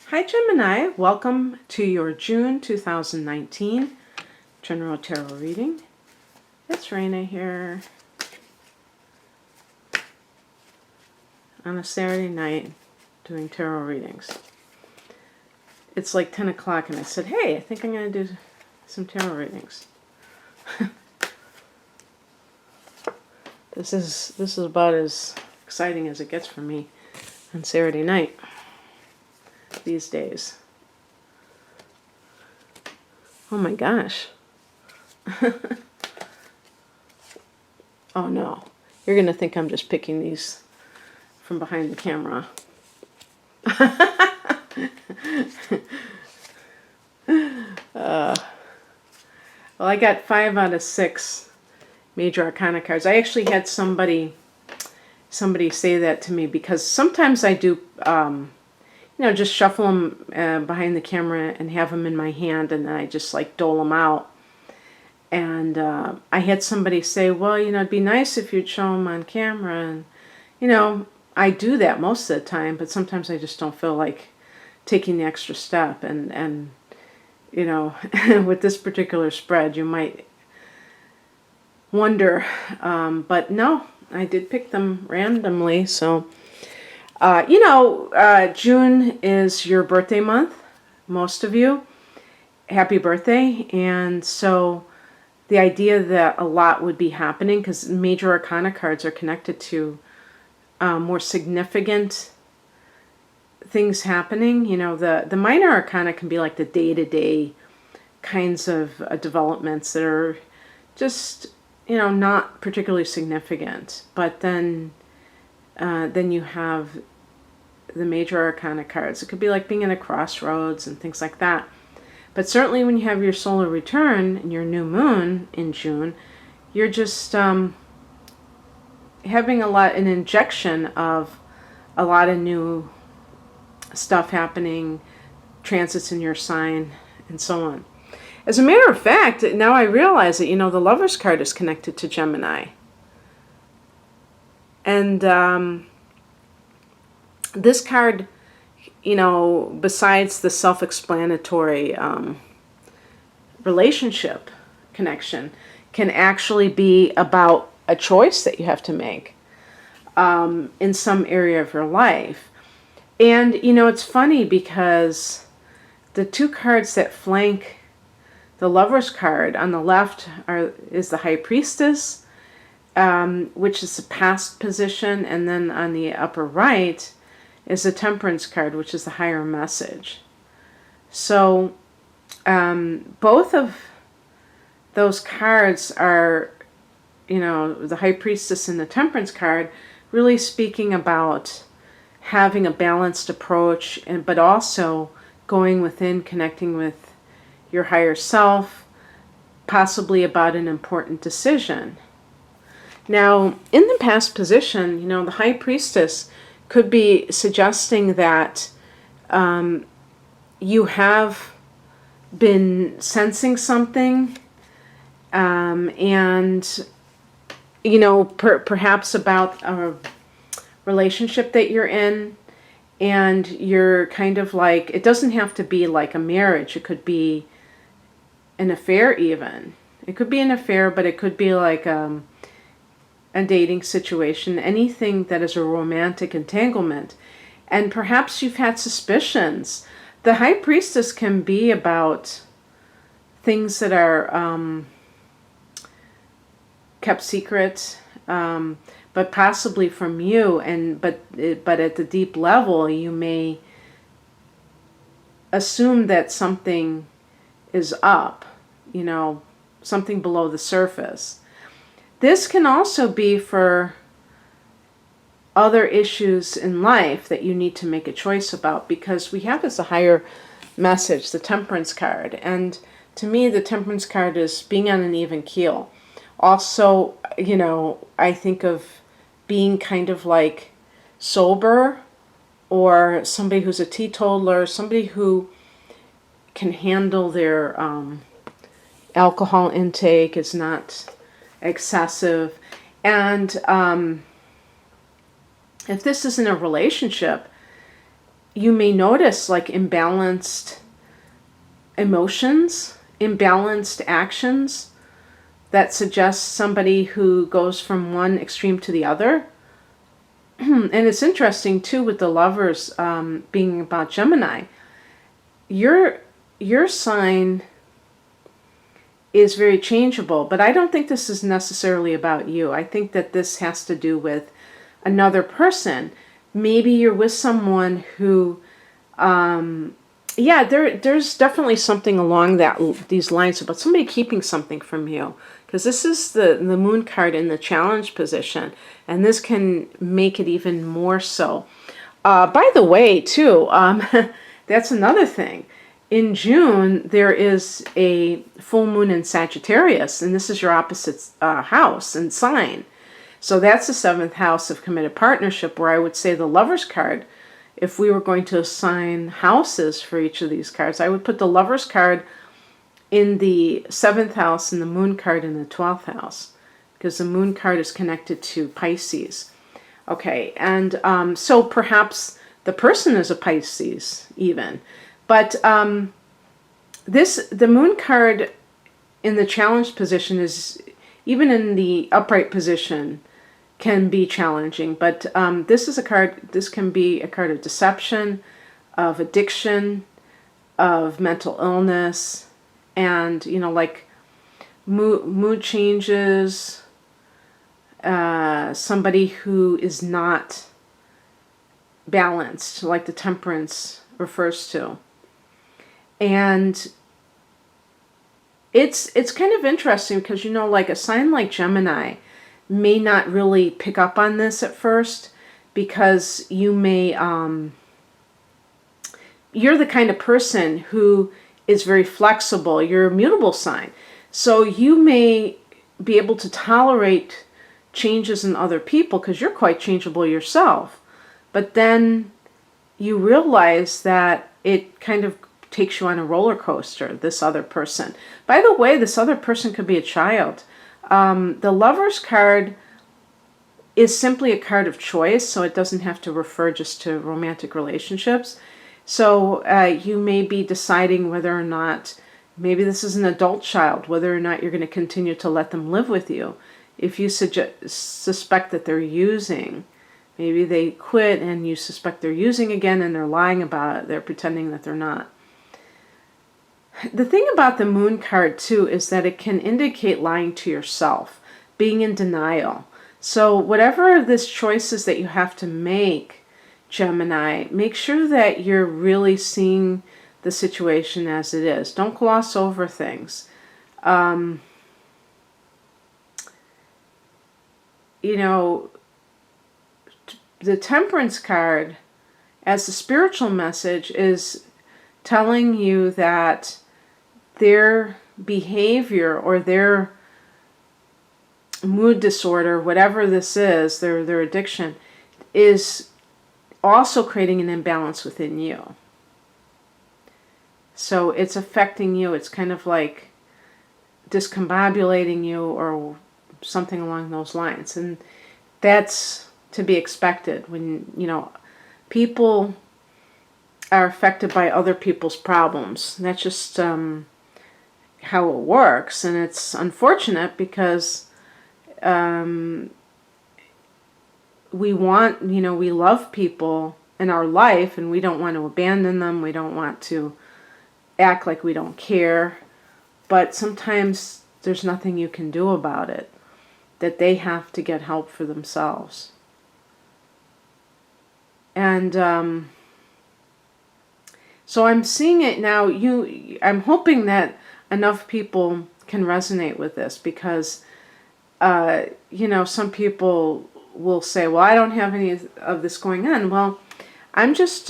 Hi Gemini, welcome to your June 2019 General Tarot reading. It's Raina here on a Saturday night doing tarot readings. It's like 10 o'clock and I said, hey, I think I'm going to do some tarot readings. This is about as exciting as it gets for me on Saturday night these days. Oh my gosh. Oh no. You're going to think I'm just picking these from behind the camera. Well, I got 5 out of 6 major arcana cards. I actually had somebody say that to me because sometimes I do just shuffle them behind the camera and have them in my hand, and then I just like dole them out. And I had somebody say, well, it'd be nice if you'd show them on camera. And, I do that most of the time, but sometimes I just don't feel like taking the extra step. And with this particular spread, you might wonder. But no, I did pick them randomly. So, June is your birthday month, most of you. Happy birthday. And so the idea that a lot would be happening, because major arcana cards are connected to more significant things happening. The minor arcana can be like the day-to-day kinds of developments that are just, not particularly significant. But then you have the major arcana cards. It could be like being in a crossroads and things like that. But certainly when you have your solar return and your new moon in June, you're just having an injection of a lot of new stuff happening, transits in your sign, and so on. As a matter of fact, now I realize that, the Lover's card is connected to Gemini. And this card, besides the self-explanatory relationship connection, can actually be about a choice that you have to make in some area of your life. And, it's funny because the two cards that flank the Lover's card on the left is the High Priestess, which is the past position, and then on the upper right is the Temperance card, which is the higher message. So both of those cards are, the High Priestess and the Temperance card, really speaking about having a balanced approach, but also going within, connecting with your higher self, possibly about an important decision. Now, in the past position, the High Priestess could be suggesting that you have been sensing something, and perhaps about a relationship that you're in, and you're kind of like, it doesn't have to be like a marriage. It could be an affair even. It could be an affair, but it could be like a dating situation, anything that is a romantic entanglement. And perhaps you've had suspicions. The High Priestess can be about things that are kept secret, but possibly from you. But at the deep level, you may assume that something is up, something below the surface. This can also be for other issues in life that you need to make a choice about, because we have as a higher message the Temperance card. And to me, the Temperance card is being on an even keel. Also, I think of being kind of like sober, or somebody who's a teetotaler, somebody who can handle their alcohol intake, is not excessive. And if this isn't a relationship, you may notice like imbalanced emotions, imbalanced actions that suggest somebody who goes from one extreme to the other. And it's interesting too with the Lovers being about Gemini. Your sign is very changeable, but I don't think this is necessarily about you. I think that this has to do with another person. Maybe you're with someone who, there's definitely something along these lines about somebody keeping something from you. Because this is the moon card in the challenge position, and this can make it even more so. By the way, too, that's another thing. In June, there is a full moon in Sagittarius, and this is your opposite house and sign. So that's the 7th house of committed partnership, where I would say the Lover's card, if we were going to assign houses for each of these cards, I would put the Lover's card in the 7th house and the moon card in the 12th house, because the moon card is connected to Pisces. Okay, and so perhaps the person is a Pisces even. But the moon card in the challenged position is, even in the upright position, can be challenging. But this can be a card of deception, of addiction, of mental illness, and, like mood changes, somebody who is not balanced, like the Temperance refers to. And it's kind of interesting because, like a sign like Gemini may not really pick up on this at first, because you may, you're the kind of person who is very flexible. You're a mutable sign. So you may be able to tolerate changes in other people because you're quite changeable yourself. But then you realize that it kind of takes you on a roller coaster, this other person. By the way, this other person could be a child. The Lover's card is simply a card of choice, so it doesn't have to refer just to romantic relationships. So you may be deciding whether or not, maybe this is an adult child, whether or not you're going to continue to let them live with you. If you suspect that they're using, maybe they quit and you suspect they're using again and they're lying about it, they're pretending that they're not. The thing about the moon card too is that it can indicate lying to yourself, being in denial. So whatever this choice is that you have to make, Gemini, make sure that you're really seeing the situation as it is. Don't gloss over things. The Temperance card, as a spiritual message, is telling you that their behavior or their mood disorder, whatever this is, their addiction, is also creating an imbalance within you. So it's affecting you. It's kind of like discombobulating you or something along those lines. And that's to be expected when, people are affected by other people's problems. That's just how it works. And it's unfortunate because we love people in our life and we don't want to abandon them. We don't want to act like we don't care. But sometimes there's nothing you can do about it, that they have to get help for themselves. And so I'm seeing it now. I'm hoping that enough people can resonate with this, because some people will say, well, I don't have any of this going on. Well, I'm just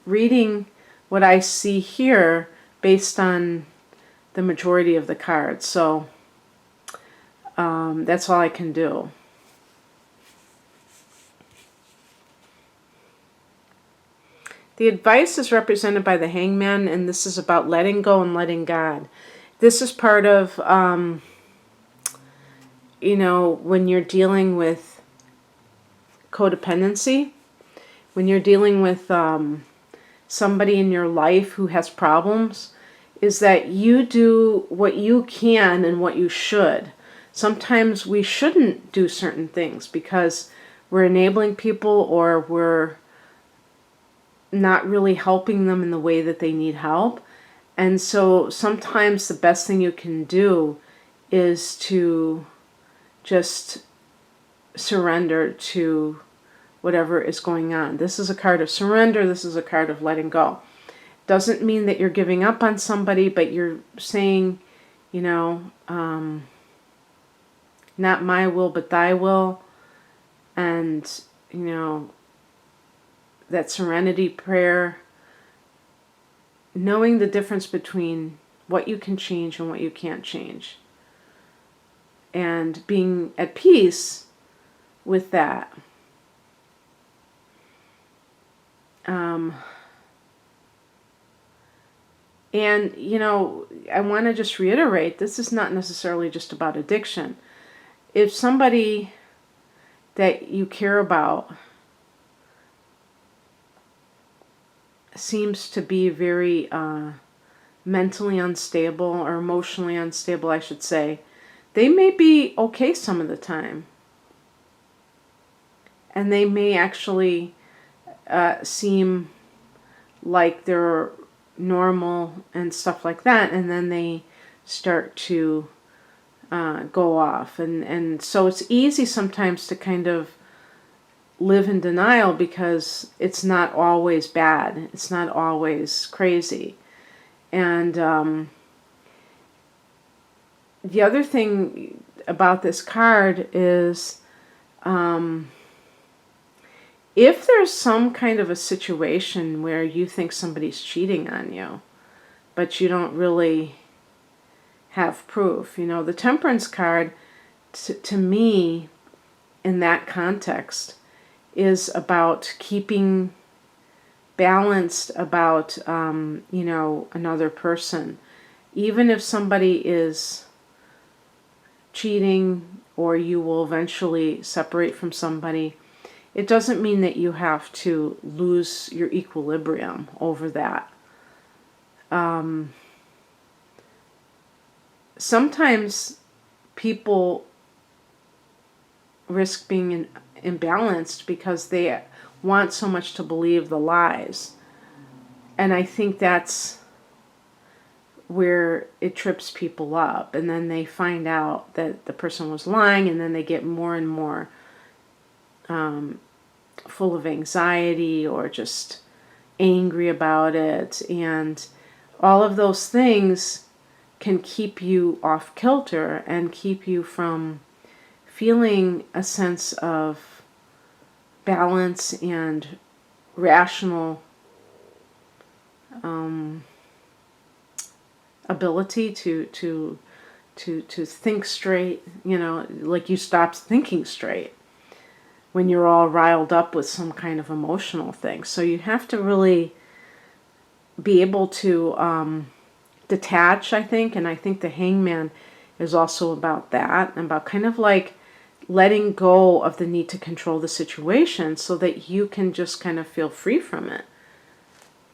reading what I see here based on the majority of the cards. So that's all I can do. The advice is represented by the Hangman, and this is about letting go and letting God. This is part of, when you're dealing with codependency, when you're dealing with somebody in your life who has problems is that you do what you can and what you should. Sometimes we shouldn't do certain things because we're enabling people or we're not really helping them in the way that they need help. And so sometimes the best thing you can do is to just surrender to whatever is going on. This is a card of surrender. This is a card of letting go. Doesn't mean that you're giving up on somebody, but you're saying, you know, not my will, but thy will. And, you know, that serenity prayer, knowing the difference between what you can change and what you can't change. And being at peace with that. And, you know, I want to just reiterate, this is not necessarily just about addiction. If somebody that you care about seems to be very mentally unstable or emotionally unstable, I should say, they may be okay some of the time. And they may actually seem like they're normal and stuff like that, and then they start to go off. And so it's easy sometimes to kind of live in denial because it's not always bad. It's not always crazy. And the other thing about this card is if there's some kind of a situation where you think somebody's cheating on you, but you don't really have proof, you know, the Temperance card, to me, in that context, is about keeping balanced about, you know, another person. Even if somebody is cheating or you will eventually separate from somebody, it doesn't mean that you have to lose your equilibrium over that. Sometimes people risk being imbalanced because they want so much to believe the lies. And I think that's where it trips people up. And then they find out that the person was lying, and then they get more and more full of anxiety or just angry about it. And all of those things can keep you off kilter and keep you from feeling a sense of balance and rational ability to think straight, you know, like you stopped thinking straight when you're all riled up with some kind of emotional thing. So you have to really be able to detach, I think, and I think the Hangman is also about that, and about kind of like letting go of the need to control the situation so that you can just kind of feel free from it.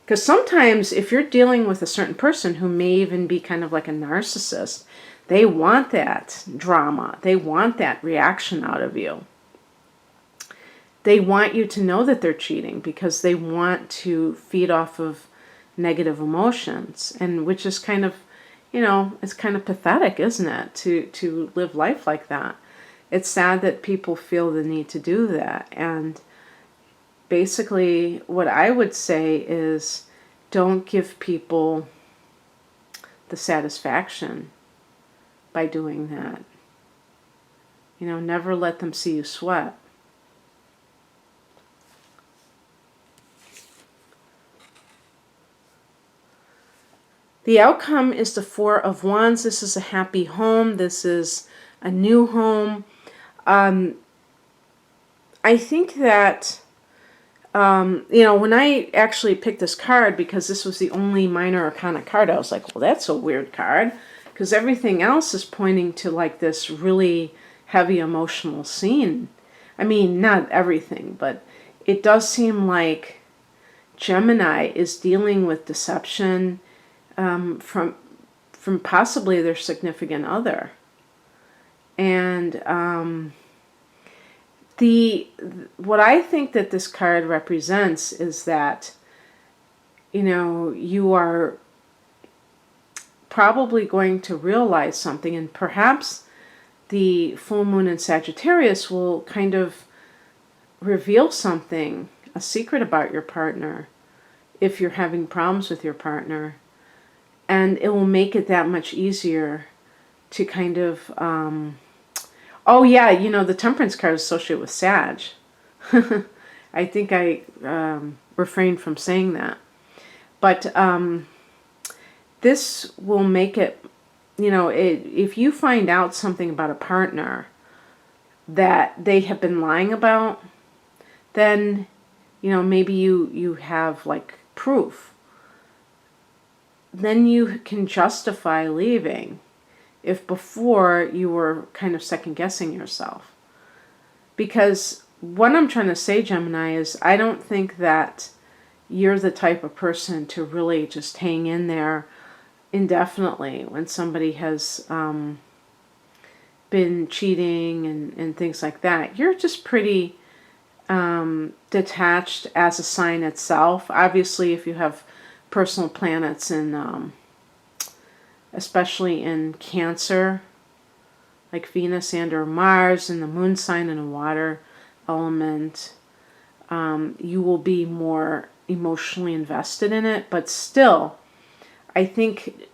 Because sometimes if you're dealing with a certain person who may even be kind of like a narcissist, they want that drama. They want that reaction out of you. They want you to know that they're cheating because they want to feed off of negative emotions, and which is kind of, you know, it's kind of pathetic, isn't it, to live life like that. It's sad that people feel the need to do that. And basically what I would say is don't give people the satisfaction by doing that. You know, never let them see you sweat. The outcome is the Four of Wands. This is a happy home. This is a new home. I think that, you know, when I actually picked this card, because this was the only minor arcana card, I was like, well, that's a weird card, because everything else is pointing to like this really heavy emotional scene. I mean, not everything, but it does seem like Gemini is dealing with deception from possibly their significant other. And what I think that this card represents is that, you know, you are probably going to realize something, and perhaps the full moon in Sagittarius will kind of reveal something, a secret about your partner, if you're having problems with your partner. And it will make it that much easier to kind of, oh yeah, you know, the Temperance card is associated with Sag. I think I refrained from saying that. But this will make it, you know, if you find out something about a partner that they have been lying about, then, you know, maybe you have like proof. Then you can justify leaving if before you were kind of second guessing yourself. Because what I'm trying to say, Gemini, is I don't think that you're the type of person to really just hang in there indefinitely when somebody has been cheating and things like that. You're just pretty detached as a sign itself. Obviously, if you have personal planets in, especially in Cancer, like Venus and or Mars, and the moon sign in a water element, you will be more emotionally invested in it. But still, I think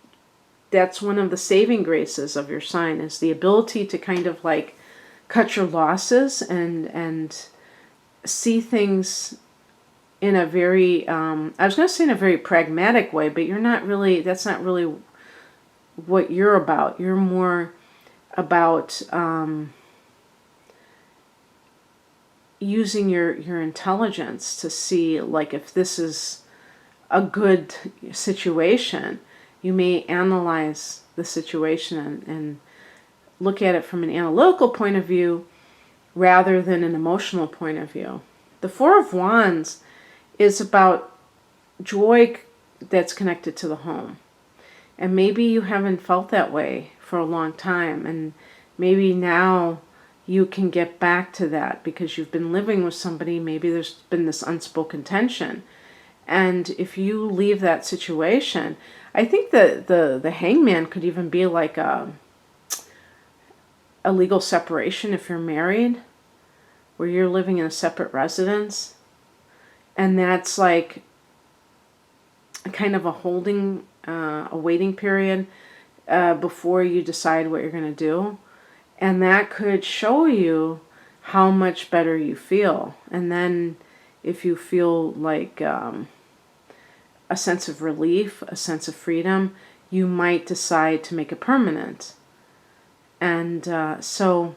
that's one of the saving graces of your sign, is the ability to kind of like cut your losses and see things in a very, I was going to say in a very pragmatic way, but you're not really, that's not really what you're about. You're more about using your intelligence to see, like, if this is a good situation. You may analyze the situation and look at it from an analytical point of view rather than an emotional point of view. The Four of Wands is about joy that's connected to the home. And maybe you haven't felt that way for a long time, and maybe now you can get back to that because you've been living with somebody. Maybe there's been this unspoken tension. And if you leave that situation, I think that the hangman could even be like a legal separation if you're married, where you're living in a separate residence. And that's like a kind of a holding, a waiting period before you decide what you're going to do. And that could show you how much better you feel. And then if you feel like a sense of relief, a sense of freedom, you might decide to make it permanent. And so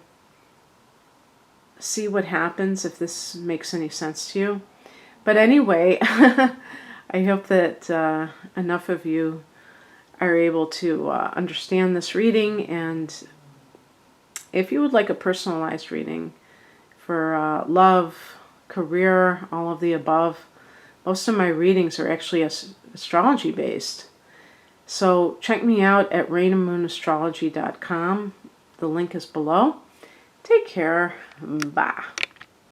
see what happens, if this makes any sense to you. But anyway, I hope that enough of you are able to understand this reading. And if you would like a personalized reading for love, career, all of the above, most of my readings are actually astrology based. So check me out at rainandmoonastrology.com. The link is below. Take care. Bye.